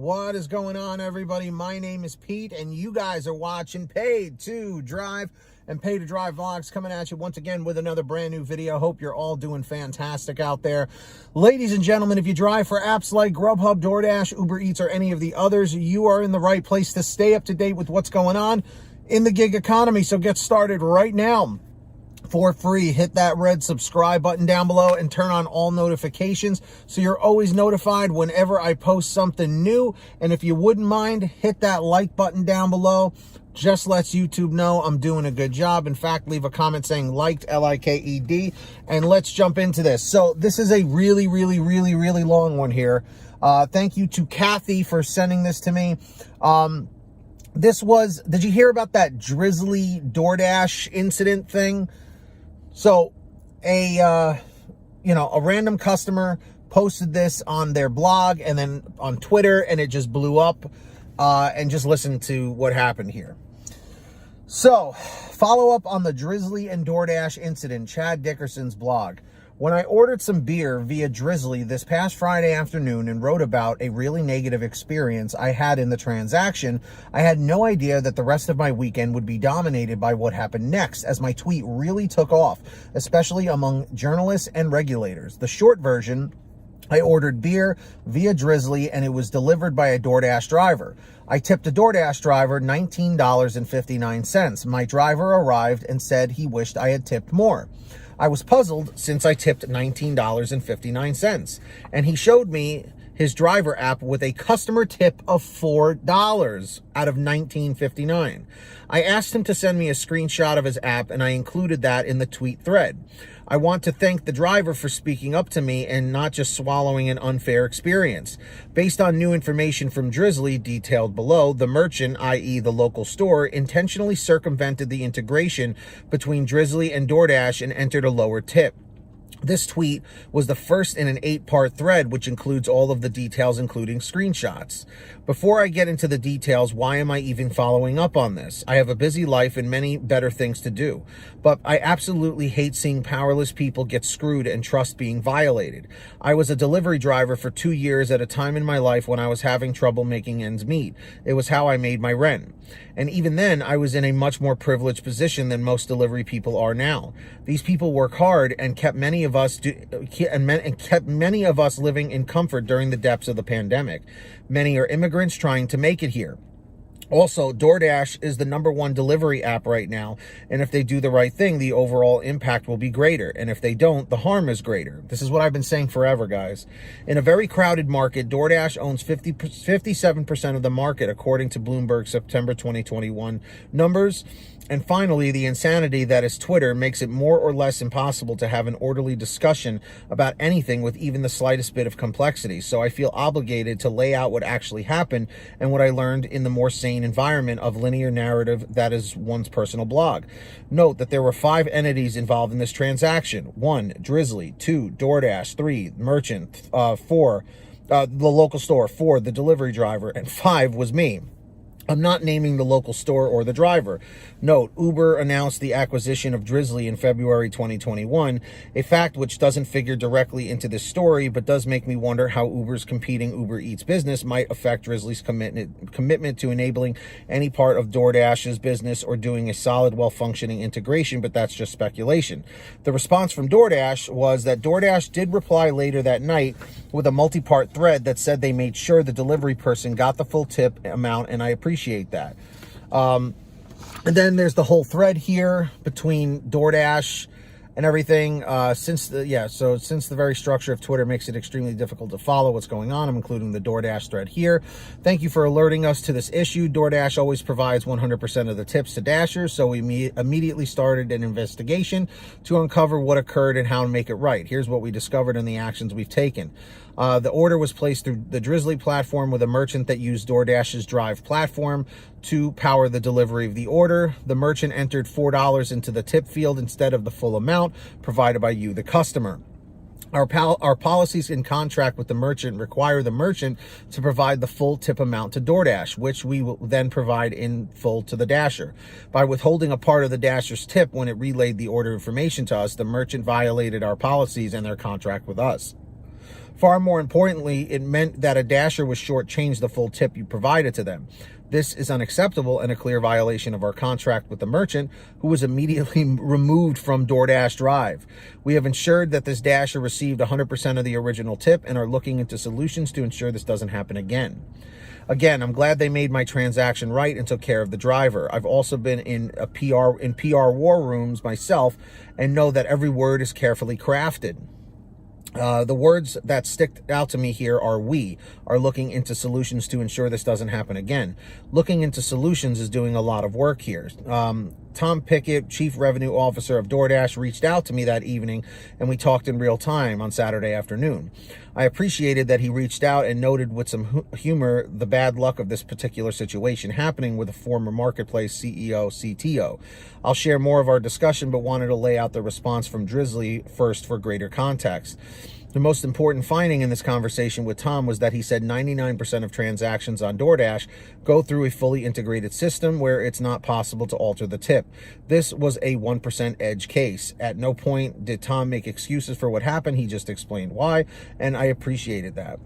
What is going on, everybody? My name is Pete, and you guys are watching Paid to Drive and Pay to Drive Vlogs, coming at you once again with another brand new video. Hope you're all doing fantastic out there. Ladies and gentlemen, if you drive for apps like GrubHub, DoorDash, Uber Eats, or any of the others, you are in the right place to stay up to date with what's going on in the gig economy. So get started right now. For free, hit that red subscribe button down below and turn on all notifications so you're always notified whenever I post something new. And if you wouldn't mind, hit that like button down below. Just lets YouTube know I'm doing a good job. In fact, leave a comment saying liked, L-I-K-E-D, and let's jump into this. So this is a really long one here. Thank you to Kathy for sending this to me. Did you hear about that drizzly DoorDash incident thing? So a random customer posted this on their blog and then on Twitter, and it just blew up. And just listen to what happened here. So, follow up on the Drizzly and DoorDash incident, Chad Dickerson's blog. When I ordered some beer via Drizzly this past Friday afternoon and wrote about a really negative experience I had in the transaction, I had no idea that the rest of my weekend would be dominated by what happened next, as my tweet really took off, especially among journalists and regulators. The short version: I ordered beer via Drizzly and it was delivered by a DoorDash driver. I tipped a DoorDash driver $19.59. My driver arrived and said he wished I had tipped more. I was puzzled since I tipped $19.59, and he showed me his driver app with a customer tip of $4 out of $19.59. I asked him to send me a screenshot of his app, and I included that in the tweet thread. I want to thank the driver for speaking up to me and not just swallowing an unfair experience. Based on new information from Drizzly detailed below, the merchant, i.e. the local store, intentionally circumvented the integration between Drizzly and DoorDash and entered a lower tip. This tweet was the first in an 8-part thread, which includes all of the details, including screenshots. Before I get into the details, why am I even following up on this? I have a busy life and many better things to do. But I absolutely hate seeing powerless people get screwed and trust being violated. I was a delivery driver for 2 years at a time in my life when I was having trouble making ends meet. It was how I made my rent. And even then, I was in a much more privileged position than most delivery people are now. These people work hard and kept many of us living in comfort during the depths of the pandemic. Many are immigrants trying to make it here. Also, DoorDash is the #1 delivery app right now, and if they do the right thing, the overall impact will be greater, and if they don't, the harm is greater. This is what I've been saying forever, guys. In a very crowded market, DoorDash owns 57% of the market, according to Bloomberg September 2021 numbers. And finally, the insanity that is Twitter makes it more or less impossible to have an orderly discussion about anything with even the slightest bit of complexity. So I feel obligated to lay out what actually happened and what I learned in the more sane environment of linear narrative that is one's personal blog. Note that there were 5 entities involved in this transaction. 1, Drizzly. 2, DoorDash. 3, merchant. 4, the local store. 4, the delivery driver. And 5 was me. I'm not naming the local store or the driver. Note, Uber announced the acquisition of Drizzly in February 2021, a fact which doesn't figure directly into this story, but does make me wonder how Uber's competing Uber Eats business might affect Drizzly's commitment to enabling any part of DoorDash's business or doing a solid, well-functioning integration, but that's just speculation. The response from DoorDash was that DoorDash did reply later that night with a multi-part thread that said they made sure the delivery person got the full tip amount, and I appreciate that. And then there's the whole thread here between DoorDash and everything. Since the very structure of Twitter makes it extremely difficult to follow what's going on, I'm including the DoorDash thread here. Thank you for alerting us to this issue. DoorDash always provides 100% of the tips to Dashers, so we immediately started an investigation to uncover what occurred and how to make it right. Here's what we discovered and the actions we've taken. The order was placed through the Drizzly platform with a merchant that used DoorDash's Drive platform to power the delivery of the order. The merchant entered $4 into the tip field instead of the full amount provided by you, the customer. Our policies in contract with the merchant require the merchant to provide the full tip amount to DoorDash, which we will then provide in full to the Dasher. By withholding a part of the Dasher's tip when it relayed the order information to us, the merchant violated our policies and their contract with us. Far more importantly, it meant that a dasher was shortchanged the full tip you provided to them. This is unacceptable and a clear violation of our contract with the merchant, who was immediately removed from DoorDash Drive. We have ensured that this dasher received 100% of the original tip and are looking into solutions to ensure this doesn't happen again. Again, I'm glad they made my transaction right and took care of the driver. I've also been in PR war rooms myself and know that every word is carefully crafted. The words that stick out to me here are we are looking into solutions to ensure this doesn't happen again. Looking into solutions is doing a lot of work here. Tom Pickett, Chief Revenue Officer of DoorDash, reached out to me that evening and we talked in real time on Saturday afternoon. I appreciated that he reached out and noted with some humor the bad luck of this particular situation happening with a former marketplace CEO, CTO. I'll share more of our discussion, but wanted to lay out the response from Drizzly first for greater context. The most important finding in this conversation with Tom was that he said 99% of transactions on DoorDash go through a fully integrated system where it's not possible to alter the tip. This was a 1% edge case. At no point did Tom make excuses for what happened. He just explained why, and I appreciated that.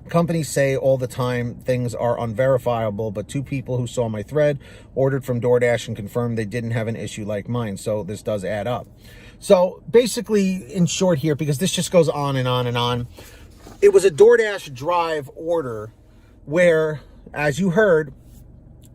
Companies say all the time things are unverifiable, but two people who saw my thread ordered from DoorDash and confirmed they didn't have an issue like mine, so this does add up. So basically, in short here, because this just goes on and on and on, it was a DoorDash Drive order where, as you heard,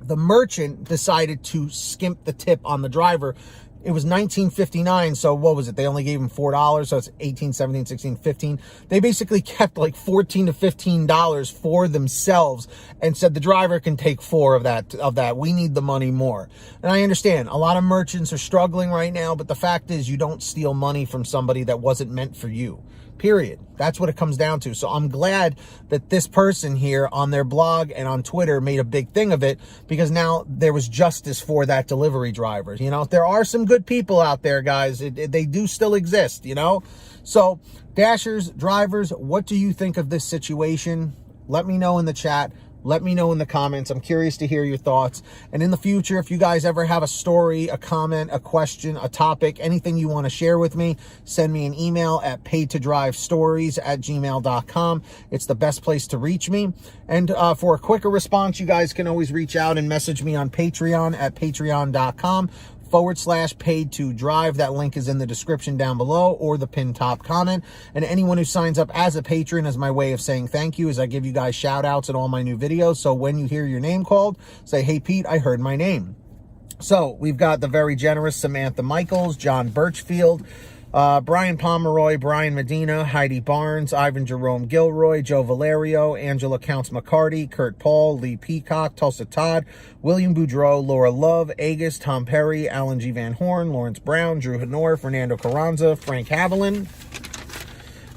the merchant decided to skimp the tip on the driver. It was $19.59, so what was it? They only gave him $4, so it's $18, $17, $16, $15. They basically kept like $14 to $15 for themselves and said the driver can take $4 of that. We need the money more. And I understand a lot of merchants are struggling right now, but the fact is you don't steal money from somebody that wasn't meant for you. Period. That's what it comes down to. So I'm glad that this person here on their blog and on Twitter made a big thing of it, because now there was justice for that delivery driver. You know, there are some good people out there, guys. They do still exist, you know. So dashers, drivers, what do you think of this situation? Let me know in the chat. Let me know in the comments. I'm curious to hear your thoughts. And in the future, if you guys ever have a story, a comment, a question, a topic, anything you want to share with me, send me an email at paidtodrivestories@gmail.com. It's the best place to reach me. And for a quicker response, you guys can always reach out and message me on Patreon at patreon.com/paid2drive. That link is in the description down below or the pinned top comment. And anyone who signs up as a patron, as my way of saying thank you, is I give you guys shout outs in all my new videos. So when you hear your name called, say, hey Pete, I heard my name. So we've got the very generous Samantha Michaels, John Birchfield, Brian Pomeroy, Brian Medina, Heidi Barnes, Ivan Jerome Gilroy, Joe Valerio, Angela Counts McCarty, Kurt Paul, Lee Peacock, Tulsa Todd, William Boudreau, Laura Love, Agus, Tom Perry, Alan G. Van Horn, Lawrence Brown, Drew Hanor, Fernando Carranza, Frank Haviland,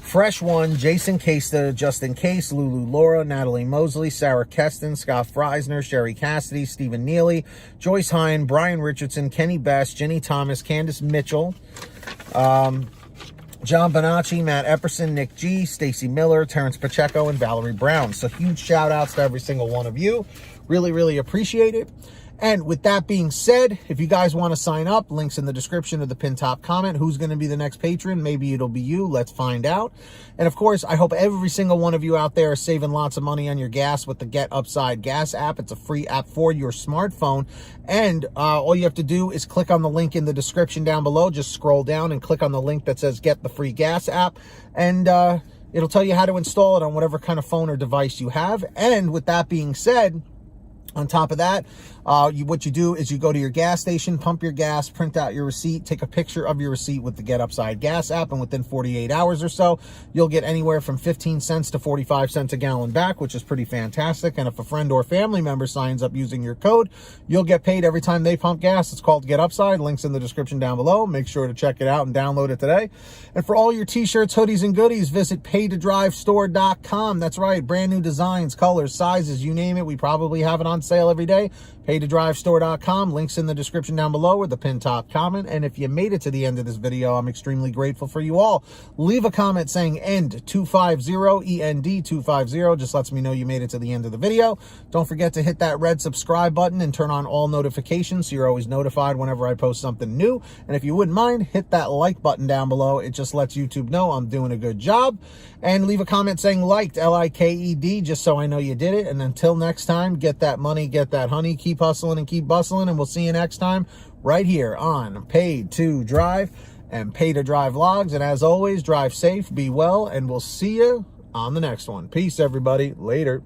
Fresh One, Jason Casta, Justin Case, Lulu Laura, Natalie Mosley, Sarah Keston, Scott Freisner, Sherry Cassidy, Stephen Neely, Joyce Hine, Brian Richardson, Kenny Best, Jenny Thomas, Candace Mitchell, John Bonacci, Matt Epperson, Nick G, Stacy Miller, Terrence Pacheco, and Valerie Brown. So huge shout outs to every single one of you. Really, really appreciate it. And with that being said, if you guys want to sign up, links in the description of the pinned top comment. Who's going to be the next patron? Maybe it'll be you. Let's find out. And of course, I hope every single one of you out there are saving lots of money on your gas with the Get Upside Gas app. It's a free app for your smartphone. And all you have to do is click on the link in the description down below. Just scroll down and click on the link that says Get the Free Gas app. And it'll tell you how to install it on whatever kind of phone or device you have. And with that being said, on top of that, what you do is you go to your gas station, pump your gas, print out your receipt, take a picture of your receipt with the Get Upside Gas app, and within 48 hours or so, you'll get anywhere from 15 cents to 45 cents a gallon back, which is pretty fantastic. And if a friend or family member signs up using your code, you'll get paid every time they pump gas. It's called Get Upside. Links in the description down below. Make sure to check it out and download it today. And for all your t-shirts, hoodies, and goodies, visit paidtodrivestore.com. That's right. Brand new designs, colors, sizes, you name it. We probably have it on sale every day. paytodrivestore.com, links in the description down below or the pinned top comment. And if you made it to the end of this video, I'm extremely grateful for you all. Leave a comment saying END250, END250, just lets me know you made it to the end of the video. Don't forget to hit that red subscribe button and turn on all notifications so you're always notified whenever I post something new. And if you wouldn't mind, hit that like button down below. It just lets YouTube know I'm doing a good job. And leave a comment saying liked, L-I-K-E-D, just so I know you did it. And until next time, get that money, get that honey, keep hustling and keep bustling, and we'll see you next time right here on Paid to Drive and Pay to Drive Vlogs. And as always, drive safe, be well, and we'll see you on the next one. Peace, everybody. Later.